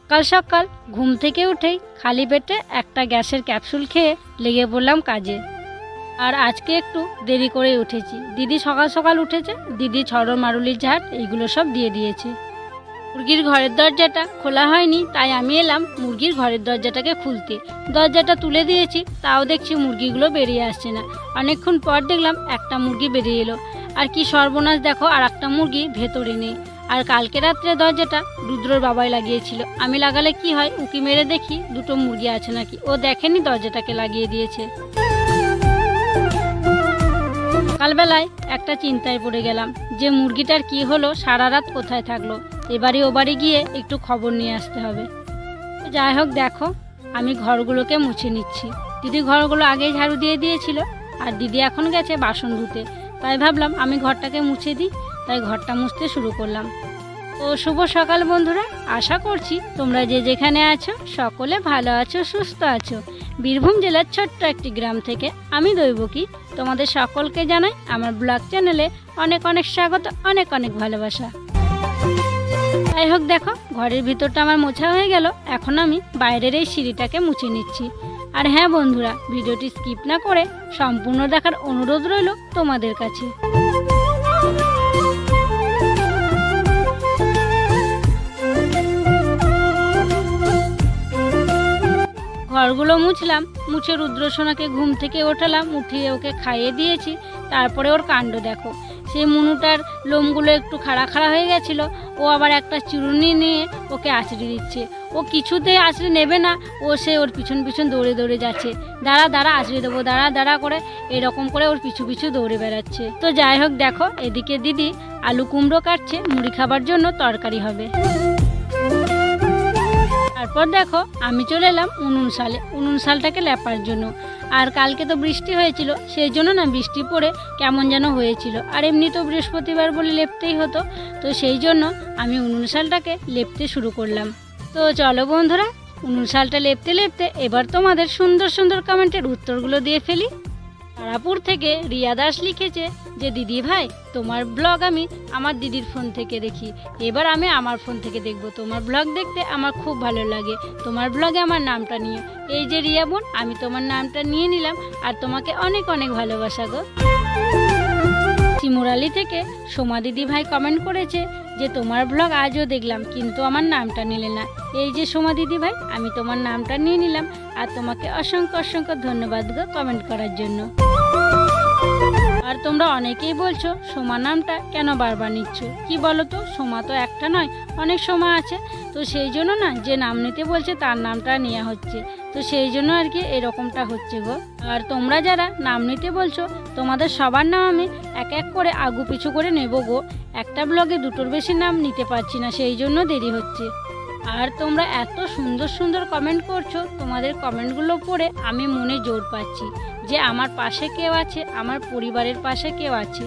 সকাল সকাল ঘুম থেকে উঠেই খালি পেটে একটা গ্যাসের ক্যাপসুল খেয়ে লেগে পড়লাম কাজে। আর আজকে একটু দেরি করে উঠেছি। দিদি সকাল সকাল উঠেছে, দিদি ছড় মারুলির ঝাঁট এইগুলো সব দিয়ে দিয়েছে। মুরগির ঘরের দরজাটা খোলা হয়নি, তাই আমি এলাম মুরগির ঘরের দরজাটাকে খুলতে। দরজাটা তুলে দিয়েছি, তাও দেখছি মুরগিগুলো বেরিয়ে আসছে না। অনেকক্ষণ পর দেখলাম একটা মুরগি বেরিয়ে এলো। আর কি সর্বনাশ, দেখো আর একটা মুরগি ভেতরে নেই। আর কালকে রাত্রে দরজাটা রুদ্রর বাবাই লাগিয়েছিল। আমি লাগালে কি হয়, উঁকি মেরে দেখি দুটো মুরগি আছে নাকি। ও দেখেনি, দরজাটাকে লাগিয়ে দিয়েছে। সকালবেলায় একটা চিন্তায় পড়ে গেলাম যে মুরগিটার কি হলো, সারা রাত কোথায় থাকলো। এবারে ও বাড়ি গিয়ে একটু খবর নিয়ে আসতে হবে। যাই হোক, দেখো আমি ঘরগুলোকে মুছে নিচ্ছি। দিদি ঘরগুলো আগেই ঝাড়ু দিয়ে দিয়েছিল, আর দিদি এখন গেছে বাসন ধুতে। তাই ভাবলাম আমি ঘরটাকে মুছে দিই, তাই ঘরটা মুছতে শুরু করলাম। তো শুভ সকাল বন্ধুরা, আশা করছি তোমরা যে যেখানে আছো সকলে ভালো আছো, সুস্থ আছো। বীরভূম জেলার ছোট্ট একটি গ্রাম থেকে আমি দৈবকী তোমাদের সকলকে জানাই আমার ব্লগ চ্যানেলে অনেক অনেক স্বাগত, অনেক অনেক ভালোবাসা। যাই হোক, দেখো ঘরের ভিতরটা আমার মোছা হয়ে গেল। এখন আমি বাইরের এই সিঁড়িটাকে মুছে নিচ্ছি। আর হ্যাঁ বন্ধুরা, ভিডিওটি স্কিপ না করে সম্পূর্ণ দেখার অনুরোধ রইল তোমাদের কাছে। ঘরগুলো মুছলাম, মুছে রুদ্রসোনাকে ঘুম থেকে ওঠালাম, উঠিয়ে ওকে খাইয়ে দিয়েছি। তারপরে ওর কাণ্ড দেখো, সেই মুনুটার লোমগুলো একটু খাড়া খাড়া হয়ে গেছিলো। ও আবার একটা চিরুনি নিয়ে ওকে আঁচড়ে দিচ্ছে। ও কিছুতেই আঁচড়ে নেবে না, ওর পিছন পিছন দৌড়ে দৌড়ে যাচ্ছে। দাঁড়া দাঁড়া, আঁচড়ে দেবো, দাঁড়া দাঁড়া করে এরকম করে ওর পিছু পিছু দৌড়ে বেড়াচ্ছে। তো যাই হোক, দেখো এদিকে দিদি আলু কুমড়ো কাটছে, মুড়ি খাবার জন্য তরকারি হবে। তারপর দেখো আমি চলে এলাম উনুন শালটাকে লেপার জন্য। আর কালকে তো বৃষ্টি হয়েছিল, সেই জন্য না বৃষ্টি পড়ে কেমন যেন হয়েছিল। আর এমনি তো বৃহস্পতিবার বলে লেপতেই হতো, তো সেই জন্য আমি উনুন শালটাকে লেপতে শুরু করলাম। তো চলো বন্ধুরা, উনুন শালটা লেপতে লেপতে এবার তোমাদের সুন্দর সুন্দর কমেন্টের উত্তরগুলো দিয়ে ফেলি। তারাপুর থেকে রিয়া দাস লিখেছে যে দিদি ভাই তোমার ব্লগ আমি আমার দিদির ফোন থেকে দেখি, এবার আমি আমার ফোন থেকে দেখব। তোমার ব্লগ দেখতে আমার খুব ভালো লাগে, তোমার ব্লগে আমার নামটা নিও। এই যে রিয়া বোন, আমি তোমার নামটা নিয়ে নিলাম, আর তোমাকে অনেক অনেক ভালোবাসা গো। শিমুরালি থেকে সোমা দিদি ভাই কমেন্ট করেছে যে তোমার ব্লগ আজও দেখলাম, কিন্তু আমার নামটা নিলে না। এই যে সোমা দিদি ভাই, আমি তোমার নামটা নিয়ে নিলাম, আর তোমাকে অসংখ্য অসংখ্য ধন্যবাদ গো কমেন্ট করার জন্য। আর তোমরা অনেকেই বলছো সোমা নামটা কেন বারবার নিচ্ছ, কি বলো তো, সোমা তো একটা নয়, অনেক সোমা আছে। তো সেই জন্য না, যে নাম নিতে বলছে তার নামটা নেওয়া হচ্ছে। তো সেই জন্য আর কি এরকমটা হচ্ছে গো। আর তোমরা যারা নাম নিতে বলছো, তোমাদের সবার নাম আমি এক এক করে আগু পিছু করে নেব গো। একটা ব্লগে দুটোর বেশি নাম নিতে পারছি না, সেই জন্য দেরি হচ্ছে। আর তোমরা এত সুন্দর সুন্দর কমেন্ট করছো, তোমাদের কমেন্টগুলো পড়ে আমি মনে জোর পাচ্ছি যে আমার পাশে কেউ আছে, আমার পরিবারের পাশে কেউ আছে।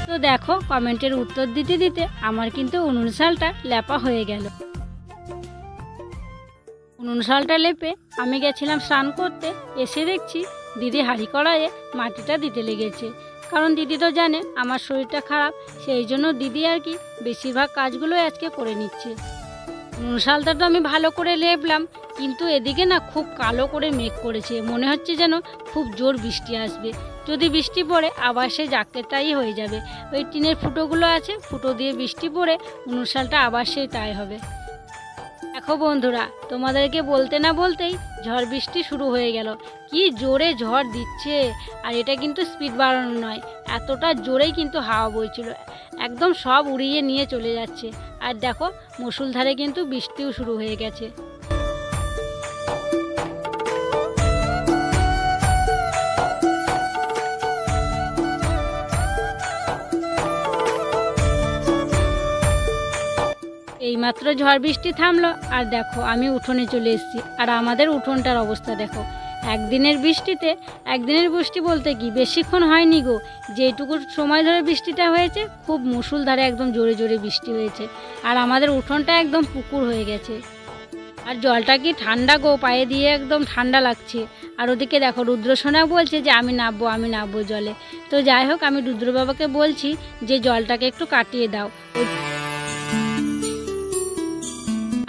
তো দেখো কমেন্টের উত্তর দিতে দিতে আমার কিন্তু উনুন শালটা লেপা হয়ে গেল। উনুন শালটা লেপে আমি গেছিলাম স্নান করতে। এসে দেখছি দিদি হাঁড়ি কড়াইয়ে মাটিটা দিতে লেগেছে। কারণ দিদি তো জানে আমার শরীরটা খারাপ, সেই জন্য দিদি আর কি বেশিরভাগ কাজগুলো আজকে করে নিচ্ছে। উনুন শালটা তো আমি ভালো করে লেপলাম, কিন্তু এদিকে না খুব কালো করে মেঘ করেছে, মনে হচ্ছে যেন খুব জোর বৃষ্টি আসবে। যদি বৃষ্টি পড়ে আবার সে যাকে তাই হয়ে যাবে। ওই টিনের ফুটোগুলো আছে, ফুটো দিয়ে বৃষ্টি পড়ে উনুন শালটা আবার সেই তাই হবে। দেখো বন্ধুরা, তোমাদেরকে বলতে না বলতেই ঝড় বৃষ্টি শুরু হয়ে গেল। কি জোরে ঝড় দিচ্ছে, আর এটা কিন্তু স্পিড বাড়ানো নয়, এতটা জোরেই কিন্তু হাওয়া বইছিল, একদম সব উড়িয়ে নিয়ে চলে যাচ্ছে। আর দেখো মুষলধারে কিন্তু বৃষ্টিও শুরু হয়ে গেছে। এইমাত্র ঝড় বৃষ্টি থামলো, আর দেখো আমি উঠোনে চলে এসেছি। আর আমাদের উঠোনটার অবস্থা দেখো, একদিনের বৃষ্টি বলতে কি বেশিক্ষণ হয়নি গো, যেটুকু সময় ধরে বৃষ্টিটা হয়েছে খুব মুষলধারে একদম জোরে জোরে বৃষ্টি হয়েছে। আর আমাদের উঠোনটা একদম পুকুর হয়ে গেছে। আর জলটা কি ঠান্ডা গো, পায়ে দিয়ে একদম ঠান্ডা লাগছে। আর ওদিকে দেখো রুদ্রসোনা বলছে যে আমি নামবো জলে। তো যাই হোক, আমি রুদ্র বাবাকে বলছি যে জলটাকে একটু কাটিয়ে দাও।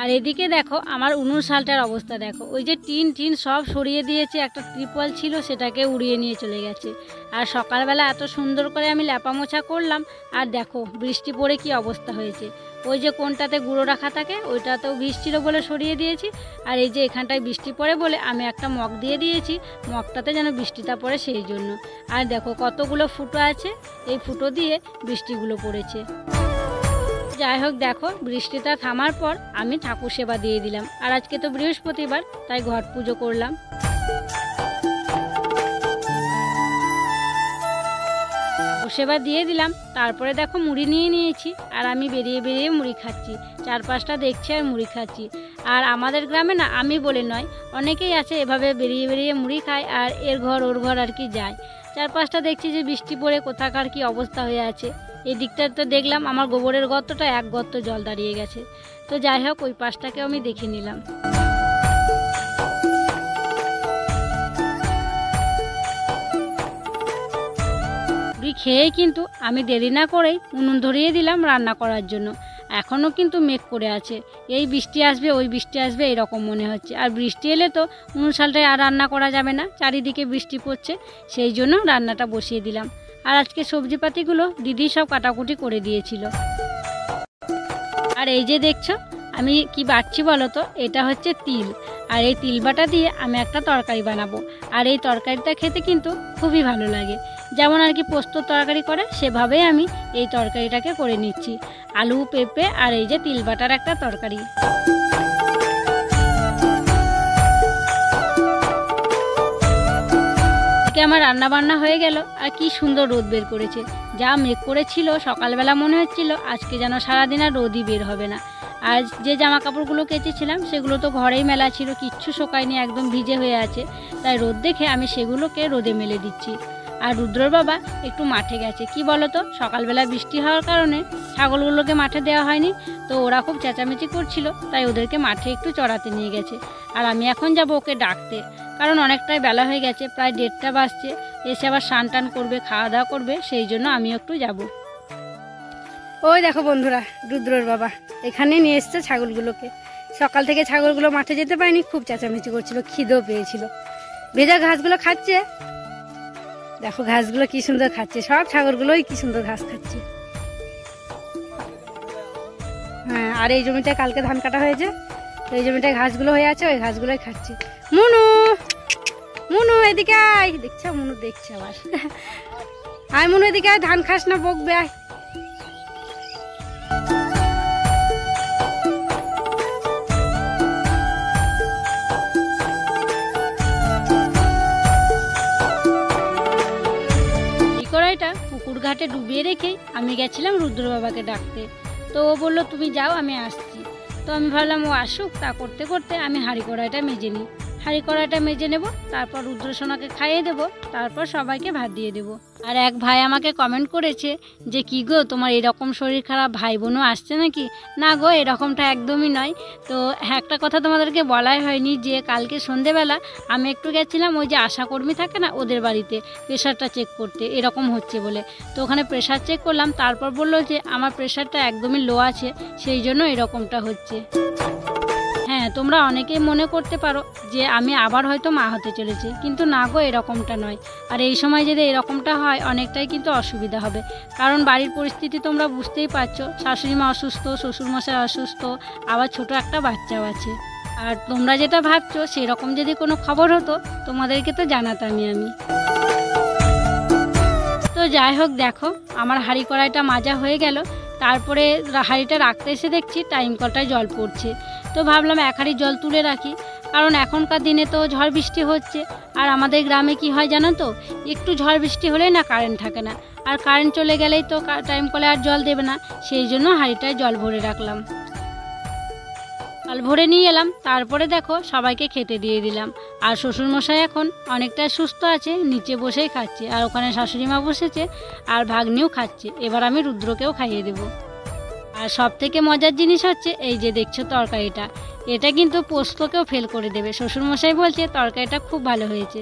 আর এদিকে দেখো আমার উনুন শালটার অবস্থা দেখো, ওই যে টিন সব সরিয়ে দিয়েছে, একটা ত্রিপল ছিল সেটাকে উড়িয়ে নিয়ে চলে গেছে। আর সকালবেলা এত সুন্দর করে আমি ল্যাপা মোছা করলাম, আর দেখো বৃষ্টি পড়ে কি অবস্থা হয়েছে। ওই যে কোনটাতে গুঁড়ো রাখা থাকে ওইটাতেও বৃষ্টি ছিল বলে সরিয়ে দিয়েছি, আর এই যে এখানটায় বৃষ্টি পড়ে বলে আমি একটা মগ দিয়ে দিয়েছি, মগটাতে যেন বৃষ্টিটা পড়ে সেই জন্য। আর দেখো কতগুলো ফুটো আছে, এই ফুটো দিয়ে বৃষ্টিগুলো পড়েছে। যাই হোক দেখো বৃষ্টিটা থামার পর আমি ঠাকুর সেবা দিয়ে দিলাম। আর আজকে তো বৃহস্পতিবার, তাই ঘট পুজো করলাম। সেবা দিয়ে দিলাম, তারপরে দেখো মুড়ি নিয়ে নিয়েছি, আর আমি বেরিয়ে মুড়ি খাচ্ছি। 4-5টা দেখছি আর মুড়ি খাচ্ছি। আর আমাদের গ্রামে না আমি বলে নয়, অনেকেই আছে এভাবে বেরিয়ে মুড়ি খায় আর এর ঘর ওর ঘর আর কি যায়। 4-5টা দেখছি যে বৃষ্টি পড়ে কোথাকার কি অবস্থা হয়ে আছে। এই দিকটা তো দেখলাম আমার গোবরের গর্তটা এক গর্ত জল দাঁড়িয়ে গেছে। তো যাই হোক ওই পাশটাকেও আমি দেখে নিলাম। মুড়ি খেয়ে কিন্তু আমি দেরি না করেই উনুন ধরিয়ে দিলাম রান্না করার জন্য। এখনও কিন্তু মেঘ করে আছে, এই বৃষ্টি আসবে ওই বৃষ্টি আসবে এরকম মনে হচ্ছে। আর বৃষ্টি এলে তো উনুন শালটায় আর রান্না করা যাবে না, চারিদিকে বৃষ্টি পড়ছে, সেই জন্য রান্নাটা বসিয়ে দিলাম। আর আজকে সবজিপাতিগুলো দিদি সব কাটাকুটি করে দিয়েছিল। আর এই যে দেখছো আমি কি বাটছি বলো তো, এটা হচ্ছে তিল। আর এই তিল বাটা দিয়ে আমি একটা তরকারি বানাবো। আর এই তরকারিটা খেতে কিন্তু খুবই ভালো লাগে, যেমন আর কি পোস্তর তরকারি করে সেভাবেই আমি এই তরকারিটাকে করে নিচ্ছি। আলু পেঁপে আর এই যে তিল বাটার একটা তরকারি। আমার রান্না বান্না হয়ে গেল। আর কি সুন্দর রোদ বের করেছে, যা মেঘ করেছিল সকালবেলা মনে হচ্ছিল আজকে যেন সারাদিন আর রোদই বের হবে না। আর যে জামা কাপড়গুলো কেচেছিলাম সেগুলো তো ঘরেই মেলা ছিল, কিচ্ছু শোকায়নি, একদম ভিজে হয়ে আছে। তাই রোদ দেখে আমি সেগুলোকে রোদে মেলে দিচ্ছি। আর রুদ্রর বাবা একটু মাঠে গেছে, কি বলো তো, সকালবেলা বৃষ্টি হওয়ার কারণে ছাগলগুলোকে মাঠে দেওয়া হয়নি, তো ওরা খুব চেঁচামেচি করছিল, তাই ওদেরকে মাঠে একটু চড়াতে নিয়ে গেছে। আর আমি এখন যাব ওকে ডাকতে, কারণ অনেকটাই বেলা হয়ে গেছে, প্রায় 1:30টা বাজছে। এসে আবার স্নান টান করবে, খাওয়া দাওয়া করবে, সেই জন্য আমি একটু যাব। ওই দেখো বন্ধুরা, রুদ্রর বাবা এখানে নিয়ে এসছে ছাগলগুলোকে। সকাল থেকে ছাগলগুলো মাঠে যেতে পারেনি, খুব চেঁচামেচি করছিল, খিদেও পেয়েছিল। ভেজা ঘাসগুলো খাচ্ছে, দেখো ঘাসগুলো কি সুন্দর খাচ্ছে, সব ছাগলগুলোই কি সুন্দর ঘাস খাচ্ছে। হ্যাঁ, আর এই জমিটায় কালকে ধান কাটা হয়েছে, এই জমিটায় ঘাসগুলো হয়ে আছে, ওই ঘাসগুলোই খাচ্ছে। মুনু মুনু এদিকে আয়, দেখছো মুনু দেখছে আবার। আয় মুনু এদিকে আয়, ধান খাস না, বকবে আয়। পুকুর ঘাটে ডুবিয়ে রেখেই আমি গেছিলাম রুদ্র বাবাকে ডাকতে। তো ও বললো তুমি যাও আমি আসছি। তো আমি ভাবলাম ও আসুক, তা করতে করতে আমি হাঁড়ি কড়াইটা মেজে নিই। হাঁড়ি কড়াইটা মেজে নেব, তারপর রুদ্র সোনাকে খাইয়ে দেবো, তারপর সবাইকে ভাত দিয়ে দেবো। আর এক ভাই আমাকে কমেন্ট করেছে যে কি গো তোমার এরকম শরীর খারাপ, ভাই বোনও আসছে নাকি? না গো, এরকমটা একদমই নয়। তো একটা কথা তোমাদেরকে বলাই হয়নি, যে কালকে সন্ধেবেলা আমি একটু গেছিলাম ওই যে আশাকর্মী থাকে না ওদের বাড়িতে প্রেশারটা চেক করতে, এরকম হচ্ছে বলে। তো ওখানে প্রেশার চেক করলাম, তারপর বললো যে আমার প্রেশারটা একদমই লো আছে, সেই জন্য এরকমটা হচ্ছে। হ্যাঁ, তোমরা অনেকেই মনে করতে পারো যে আমি আবার হয়তো মা হতে চলেছি, কিন্তু না গো, এরকমটা নয়। আর এই সময় যদি এরকমটা হয় অনেকটাই কিন্তু অসুবিধা হবে, কারণ বাড়ির পরিস্থিতি তোমরা বুঝতেই পারছো, শাশুড়ি মা অসুস্থ, শ্বশুরমশাই অসুস্থ, আবার ছোট একটা বাচ্চাও আছে। আর তোমরা যেটা ভাবছো সেরকম যদি কোনো খবর হতো তোমাদেরকে তো জানাতামই আমি। তো যাই হোক দেখো আমার হাঁড়ি কড়াইটা মাজা হয়ে গেল, তারপরে হাঁড়িটা রাখতে এসে দেখছি টাইম কলটায় জল পড়ছে। তো ভাবলাম এক হাঁড়ি জল তুলে রাখি, কারণ এখনকার দিনে তো ঝড় বৃষ্টি হচ্ছে। আর আমাদের গ্রামে কি হয় জানো তো, একটু ঝড় বৃষ্টি হলেই না কারেন্ট থাকে না, আর কারেন্ট চলে গেলেই তো টাইম কলে আর জল দেবে না, সেই জন্য হাঁড়িটায় জল ভরে রাখলাম। জল ভরে নিয়ে এলাম, তারপরে দেখো সবাইকে খেতে দিয়ে দিলাম। আর শ্বশুরমশাই এখন অনেকটা সুস্থ আছে, নিচে বসেই খাচ্ছে, আর ওখানে শাশুড়ি মা বসেছে আর ভাগ্নিও খাচ্ছে। এবার আমি রুদ্রকেও খাইয়ে দেবো। আর সব থেকে মজার জিনিস হচ্ছে এই যে দেখছো তরকারিটা, এটা কিন্তু পোস্তকেও ফেল করে দেবে। শ্বশুরমশাই বলছে তরকারিটা খুব ভালো হয়েছে।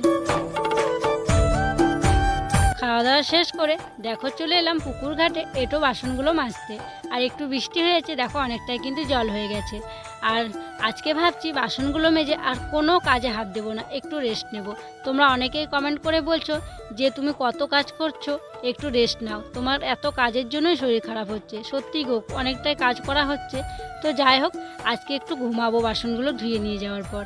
খাওয়া দাওয়া শেষ করে দেখো চলে এলাম পুকুর ঘাটে একটু বাসনগুলো মাজতে। আর একটু বৃষ্টি হয়েছে, দেখো অনেকটাই কিন্তু জল হয়ে গেছে। আর আজকে ভাবছি বাসনগুলো মেজে আর কোনো কাজে হাত দেবো না, একটু রেস্ট নেব। তোমরা অনেকেই কমেন্ট করে বলছো যে তুমি কত কাজ করছো, একটু রেস্ট নাও, তোমার এত কাজের জন্যই শরীর খারাপ হচ্ছে। সত্যি গো, অনেকটাই কাজ করা হচ্ছে। তো যাই হোক, আজকে একটু ঘুমাবো বাসনগুলো ধুয়ে নিয়ে যাওয়ার পর।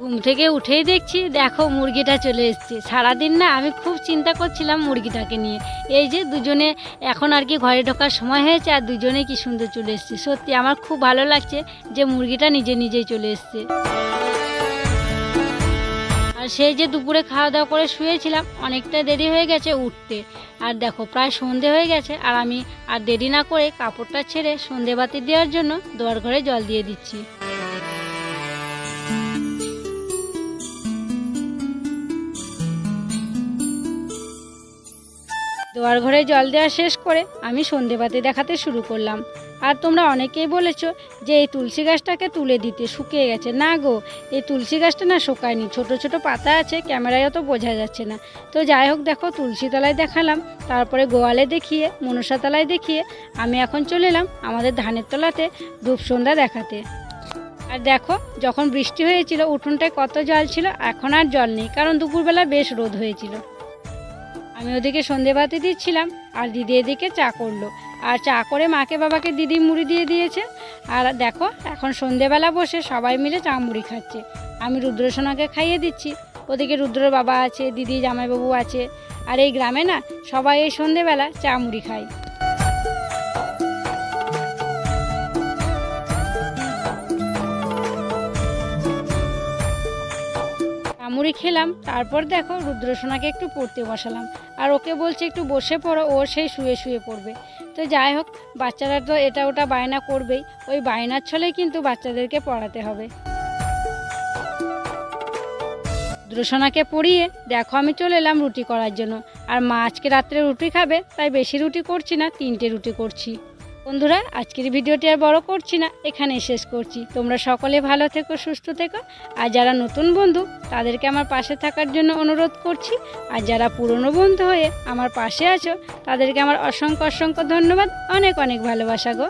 ঘুম থেকে উঠেই দেখছি দেখো মুরগিটা চলে এসছে। সারাদিন না আমি খুব চিন্তা করছিলাম মুরগিটাকে নিয়ে। এই যে দুজনে এখন আর কি ঘরে ঢোকার সময় হয়েছে, আর দুজনে কি সুন্দর চলে এসছে। সত্যি আমার খুব ভালো লাগছে যে মুরগিটা নিজেই চলে এসছে। আর সেই যে দুপুরে খাওয়া দাওয়া করে শুয়েছিলাম, অনেকটা দেরি হয়ে গেছে উঠতে। আর দেখো প্রায় সন্ধে হয়ে গেছে, আর আমি আর দেরি না করে কাপড়টা ছেড়ে সন্ধে বাতি দেওয়ার জন্য দোয়ার ঘরে জল দিয়ে দিচ্ছি। দোয়ার ঘরে জল দেওয়া শেষ করে আমি সন্ধেবাতি দেখাতে শুরু করলাম। আর তোমরা অনেকেই বলেছো যে এই তুলসী গাছটাকে তুলে দিতে, শুকিয়ে গেছে। না গো, এই তুলসী গাছটা না শুকায়নি, ছোট ছোট পাতা আছে, ক্যামেরায় অত বোঝা যাচ্ছে না। তো যাই হোক, দেখো তুলসী তলায় দেখালাম, তারপরে গোয়ালে দেখিয়ে, মনসা তলায় দেখিয়ে আমি এখন চলে এলাম আমাদের ধানের তলাতে ধূপ সন্ধ্যা দেখাতে। আর দেখো যখন বৃষ্টি হয়েছিল উঠোনটায় কত জল ছিল, এখন আর জল নেই, কারণ দুপুরবেলা বেশ রোদ হয়েছিল। আমি ওদিকে সন্ধেবাতি দিচ্ছিলাম, আর দিদি এদিকে চা করলো। আর চা করে মাকে বাবাকে দিদি মুড়ি দিয়ে দিয়েছে। আর দেখো এখন সন্ধেবেলা বসে সবাই মিলে চা মুড়ি খাচ্ছে। আমি রুদ্রসোনাকে খাইয়ে দিচ্ছি, ওদিকে রুদ্রর বাবা আছে, দিদি জামাইবাবু আছে। আর এই গ্রামে না সবাই এই সন্ধেবেলা চা মুড়ি খায়। মুড়ি খেলাম, তারপর দেখো রুদ্রসোনাকে একটু পড়তে বসালাম। আর ওকে বলছে একটু বসে পড়ো, ও সেই শুয়ে পড়বে। তো যাই হোক, বাচ্চারা তো এটা ওটা বায়না করবেই, ওই বায়নার ছলেই কিন্তু বাচ্চাদেরকে পড়াতে হবে। রুদ্রসোনাকে পড়িয়ে দেখো আমি চলে এলাম রুটি করার জন্য। আর মা আজকে রাত্রে রুটি খাবে, তাই বেশি রুটি করছি না, 3টে রুটি করছি। বন্ধুরা, আজকের ভিডিওটি আর বড় করছি না, এখানেই শেষ করছি। তোমরা সকলে ভালো থেকো, সুস্থ থেকো। আর যারা নতুন বন্ধু তাদেরকে আমার পাশে থাকার জন্য অনুরোধ করছি। আর যারা পুরনো বন্ধু হয়ে আমার পাশে আছো তাদেরকে আমার অসংখ্য ধন্যবাদ, অনেক ভালোবাসা গো।